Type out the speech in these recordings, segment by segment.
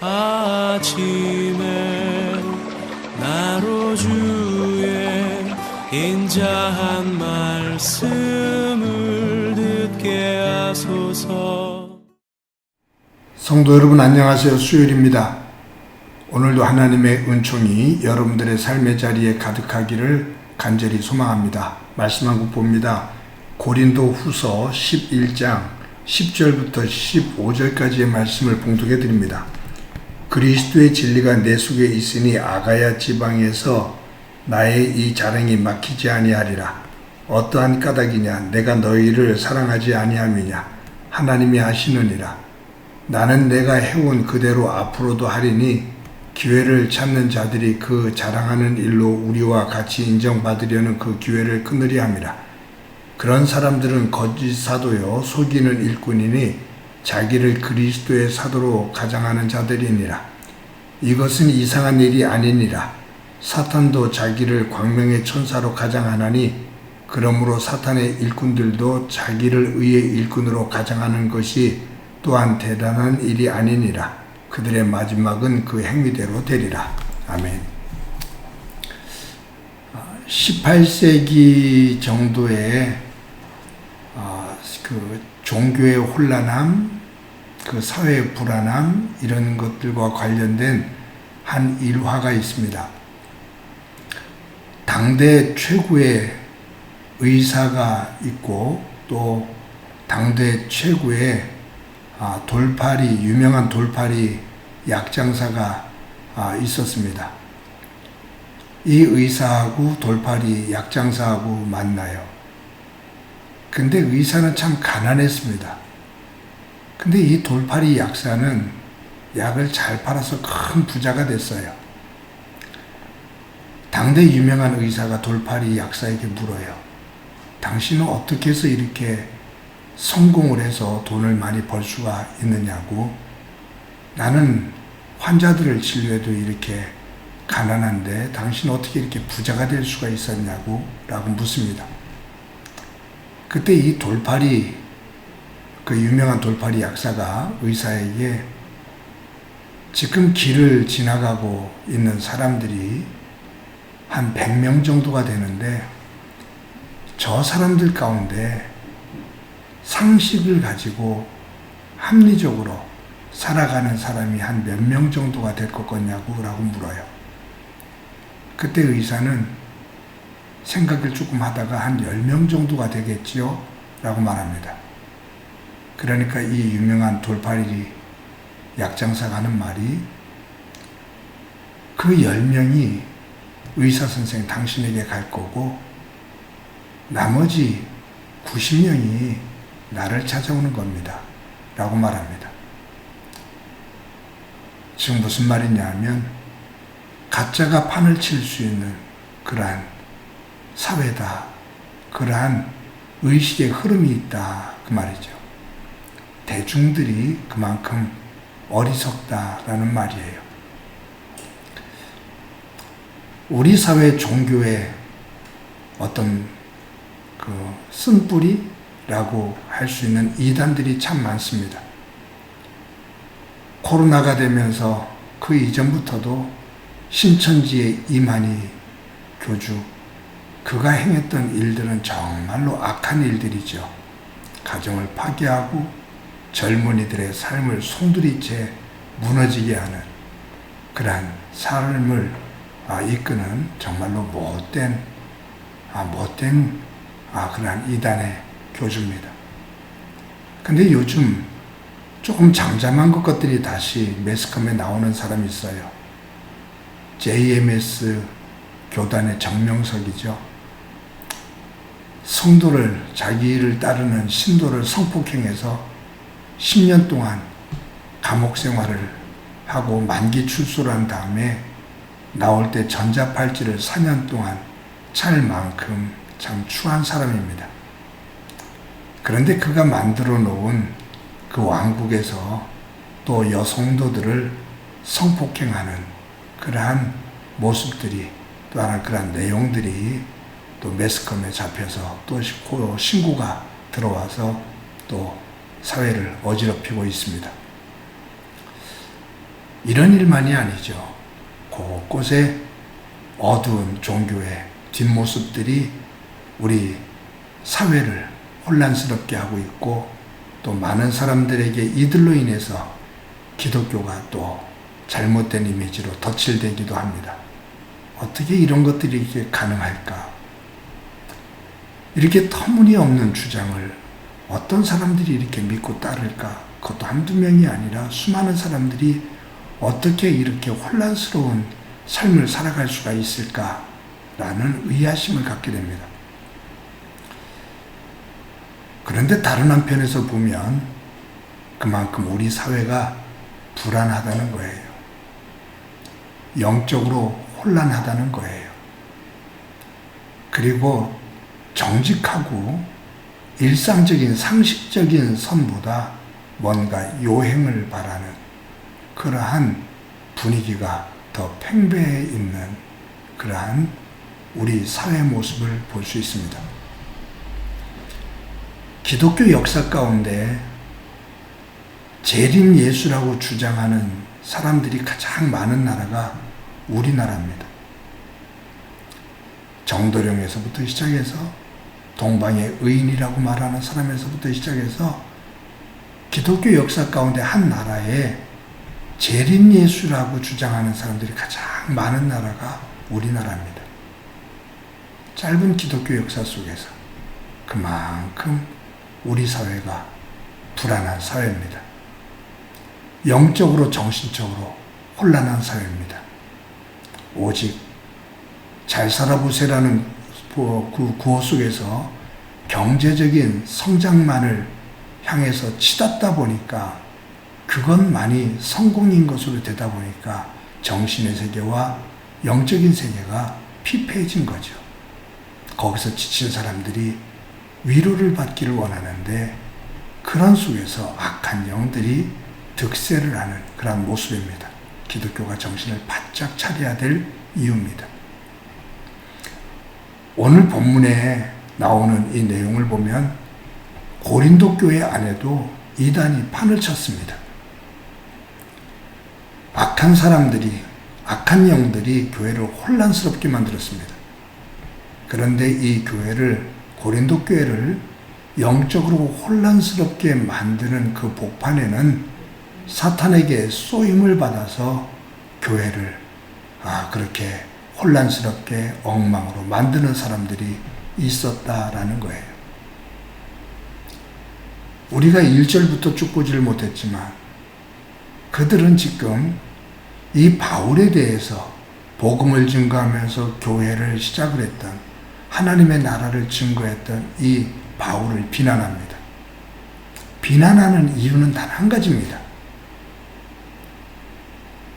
아침에 나로 주의 인자한 말씀을 듣게 하소서. 성도 여러분 안녕하세요. 수요일입니다. 오늘도 하나님의 은총이 여러분들의 삶의 자리에 가득하기를 간절히 소망합니다. 말씀 한 국 봅니다. 고린도 후서 11장 10절부터 15절까지의 말씀을 봉독해 드립니다. 그리스도의 진리가 내 속에 있으니 아가야 지방에서 나의 이 자랑이 막히지 아니하리라. 어떠한 까닭이냐? 내가 너희를 사랑하지 아니함이냐? 하나님이 하시느니라. 나는 내가 해온 그대로 앞으로도 하리니 기회를 찾는 자들이 그 자랑하는 일로 우리와 같이 인정받으려는 그 기회를 끊으리 함이라. 그런 사람들은 거짓 사도요 속이는 일꾼이니 자기를 그리스도의 사도로 가장하는 자들이니라. 이것은 이상한 일이 아니니라. 사탄도 자기를 광명의 천사로 가장하나니 그러므로 사탄의 일꾼들도 자기를 의의 일꾼으로 가장하는 것이 또한 대단한 일이 아니니라. 그들의 마지막은 그 행위대로 되리라. 아멘. 18세기 정도의 그 종교의 혼란함, 그 사회의 불안함 이런 것들과 관련된 한 일화가 있습니다. 당대 최고의 의사가 있고 또 당대 최고의 유명한 돌팔이 약장사가 있었습니다. 이 의사하고 돌팔이 약장사하고 만나요. 근데 의사는 참 가난했습니다. 근데 이 돌팔이 약사는 약을 잘 팔아서 큰 부자가 됐어요. 당대 유명한 의사가 돌팔이 약사에게 물어요. 당신은 어떻게 해서 이렇게 성공을 해서 돈을 많이 벌 수가 있느냐고. 나는 환자들을 치료해도 이렇게 가난한데 당신은 어떻게 이렇게 부자가 될 수가 있었냐고 라고 묻습니다. 그때 이 그 유명한 돌팔이 약사가 의사에게 지금 길을 지나가고 있는 사람들이 한 100명 정도가 되는데 저 사람들 가운데 상식을 가지고 합리적으로 살아가는 사람이 한 몇 명 정도가 될 것 같냐고 라고 물어요. 그때 의사는 생각을 조금 하다가 한 10명 정도가 되겠지요? 라고 말합니다. 그러니까 이 유명한 돌팔이 약장사가 하는 말이 그 10명이 의사 선생 당신에게 갈 거고 나머지 90명이 나를 찾아오는 겁니다. 라고 말합니다. 지금 무슨 말이냐 하면 가짜가 판을 칠 수 있는 그러한 사회다. 그러한 의식의 흐름이 있다. 그 말이죠. 대중들이 그만큼 어리석다라는 말이에요. 우리 사회 종교의 어떤 그 쓴뿌리라고 할 수 있는 이단들이 참 많습니다. 코로나가 되면서 그 이전부터도 신천지의 이만희 교주, 그가 행했던 일들은 정말로 악한 일들이죠. 가정을 파괴하고 젊은이들의 삶을 송두리째 무너지게 하는 그러한 삶을 이끄는 정말로 못된 그러한 이단의 교주입니다. 근데 요즘 조금 잠잠한 것들이 다시 매스컴에 나오는 사람이 있어요. JMS 교단의 정명석이죠. 성도를, 자기를 따르는 신도를 성폭행해서 10년 동안 감옥 생활을 하고 만기 출소를 한 다음에 나올 때 전자팔찌를 4년 동안 찰 만큼 참 추한 사람입니다. 그런데 그가 만들어 놓은 그 왕국에서 또 여성도들을 성폭행하는 그러한 모습들이, 또 하나 그러한 내용들이 또 매스컴에 잡혀서 또 신고가 들어와서 또 사회를 어지럽히고 있습니다. 이런 일만이 아니죠. 곳곳에 어두운 종교의 뒷모습들이 우리 사회를 혼란스럽게 하고 있고, 또 많은 사람들에게 이들로 인해서 기독교가 또 잘못된 이미지로 덧칠되기도 합니다. 어떻게 이런 것들이 이렇게 가능할까? 이렇게 터무니없는 주장을 어떤 사람들이 이렇게 믿고 따를까? 그것도 한두 명이 아니라 수많은 사람들이 어떻게 이렇게 혼란스러운 삶을 살아갈 수가 있을까라는 의아심을 갖게 됩니다. 그런데 다른 한편에서 보면 그만큼 우리 사회가 불안하다는 거예요. 영적으로 혼란하다는 거예요. 그리고 정직하고 일상적인 상식적인 선보다 뭔가 요행을 바라는 그러한 분위기가 더 팽배해 있는 그러한 우리 사회 모습을 볼 수 있습니다. 기독교 역사 가운데 재림 예수라고 주장하는 사람들이 가장 많은 나라가 우리나라입니다. 정도령에서부터 시작해서 동방의 의인이라고 말하는 사람에서부터 시작해서 기독교 역사 가운데 한 나라에 재림 예수라고 주장하는 사람들이 가장 많은 나라가 우리나라입니다. 짧은 기독교 역사 속에서 그만큼 우리 사회가 불안한 사회입니다. 영적으로 정신적으로 혼란한 사회입니다. 오직 잘 살아보세라는 그 구호 속에서 경제적인 성장만을 향해서 치닫다 보니까 그것만이 성공인 것으로 되다 보니까 정신의 세계와 영적인 세계가 피폐해진 거죠. 거기서 지친 사람들이 위로를 받기를 원하는데 그런 속에서 악한 영들이 득세를 하는 그런 모습입니다. 기독교가 정신을 바짝 차려야 될 이유입니다. 오늘 본문에 나오는 이 내용을 보면 고린도 교회 안에도 이단이 판을 쳤습니다. 악한 사람들이, 악한 영들이 교회를 혼란스럽게 만들었습니다. 그런데 이 교회를, 고린도 교회를 영적으로 혼란스럽게 만드는 그 복판에는 사탄에게 쏘임을 받아서 교회를 그렇게 혼란스럽게 엉망으로 만드는 사람들이 있었다라는 거예요. 우리가 1절부터 쭉 보지를 못했지만 그들은 지금 이 바울에 대해서 복음을 증거하면서 교회를 시작을 했던, 하나님의 나라를 증거했던 이 바울을 비난합니다. 비난하는 이유는 단 한 가지입니다.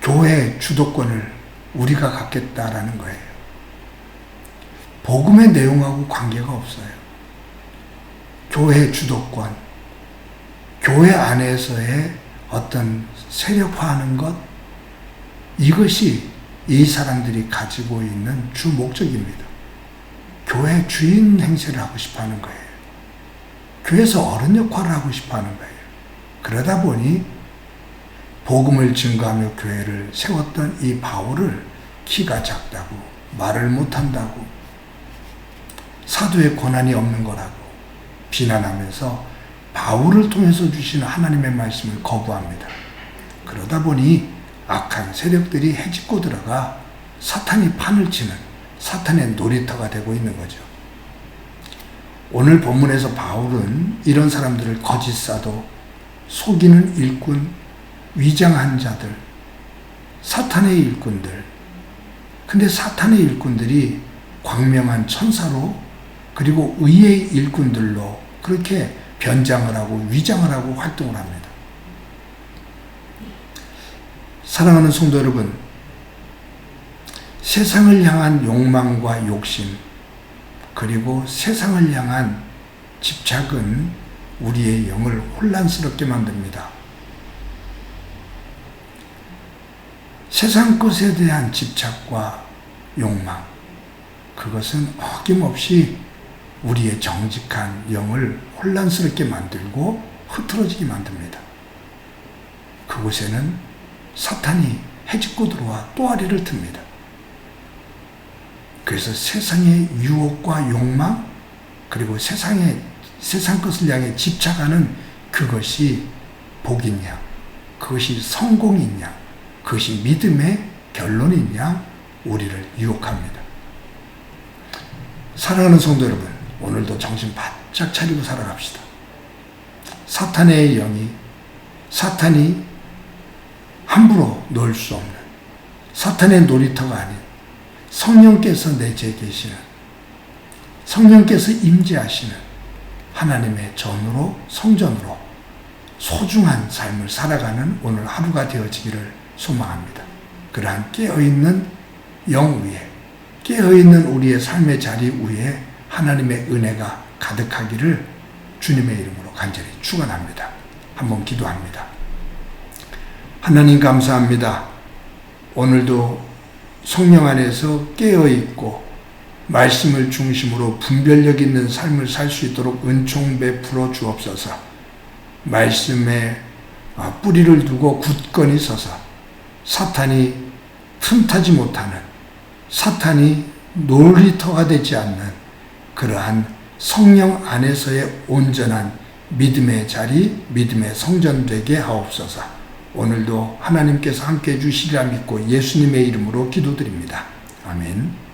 교회의 주도권을 우리가 갖겠다라는 거예요. 복음의 내용하고 관계가 없어요. 교회의 주도권, 교회 안에서의 어떤 세력화하는 것, 이것이 이 사람들이 가지고 있는 주 목적입니다. 교회 주인 행세를 하고 싶어 하는 거예요. 교회에서 어른 역할을 하고 싶어 하는 거예요. 그러다 보니 복음을 증거하며 교회를 세웠던 이 바울을 키가 작다고, 말을 못한다고, 사도의 권한이 없는 거라고 비난하면서 바울을 통해서 주시는 하나님의 말씀을 거부합니다. 그러다 보니 악한 세력들이 해집고 들어가 사탄이 판을 치는 사탄의 놀이터가 되고 있는 거죠. 오늘 본문에서 바울은 이런 사람들을 거짓 사도, 속이는 일꾼, 위장한 자들, 사탄의 일꾼들, 근데 사탄의 일꾼들이 광명한 천사로 그리고 의의 일꾼들로 그렇게 변장을 하고 위장을 하고 활동을 합니다. 사랑하는 성도 여러분, 세상을 향한 욕망과 욕심, 그리고 세상을 향한 집착은 우리의 영을 혼란스럽게 만듭니다. 세상 것에 대한 집착과 욕망, 그것은 어김없이 우리의 정직한 영을 혼란스럽게 만들고 흐트러지게 만듭니다. 그곳에는 사탄이 해집고 들어와 또아리를 틉니다. 그래서 세상의 유혹과 욕망, 그리고 세상 것을 향해 집착하는 그것이 복이냐, 그것이 성공이냐, 그것이 믿음의 결론이냐, 우리를 유혹합니다. 사랑하는 성도 여러분, 오늘도 정신 바짝 차리고 살아갑시다. 사탄의 영이, 사탄이 함부로 놓을 수 없는 사탄의 놀이터가 아닌 성령께서 내재 계시는, 성령께서 임재하시는 하나님의 전으로, 성전으로 소중한 삶을 살아가는 오늘 하루가 되어지기를 소망합니다. 그러한 깨어있는 영 위에, 깨어있는 우리의 삶의 자리 위에 하나님의 은혜가 가득하기를 주님의 이름으로 간절히 축원합니다. 한번 기도합니다. 하나님 감사합니다. 오늘도 성령 안에서 깨어있고 말씀을 중심으로 분별력 있는 삶을 살 수 있도록 은총 베풀어 주옵소서. 말씀에 뿌리를 두고 굳건히 서서 사탄이 틈타지 못하는, 사탄이 놀이터가 되지 않는 그러한 성령 안에서의 온전한 믿음의 자리, 믿음의 성전 되게 하옵소서. 오늘도 하나님께서 함께해 주시리라 믿고 예수님의 이름으로 기도드립니다. 아멘.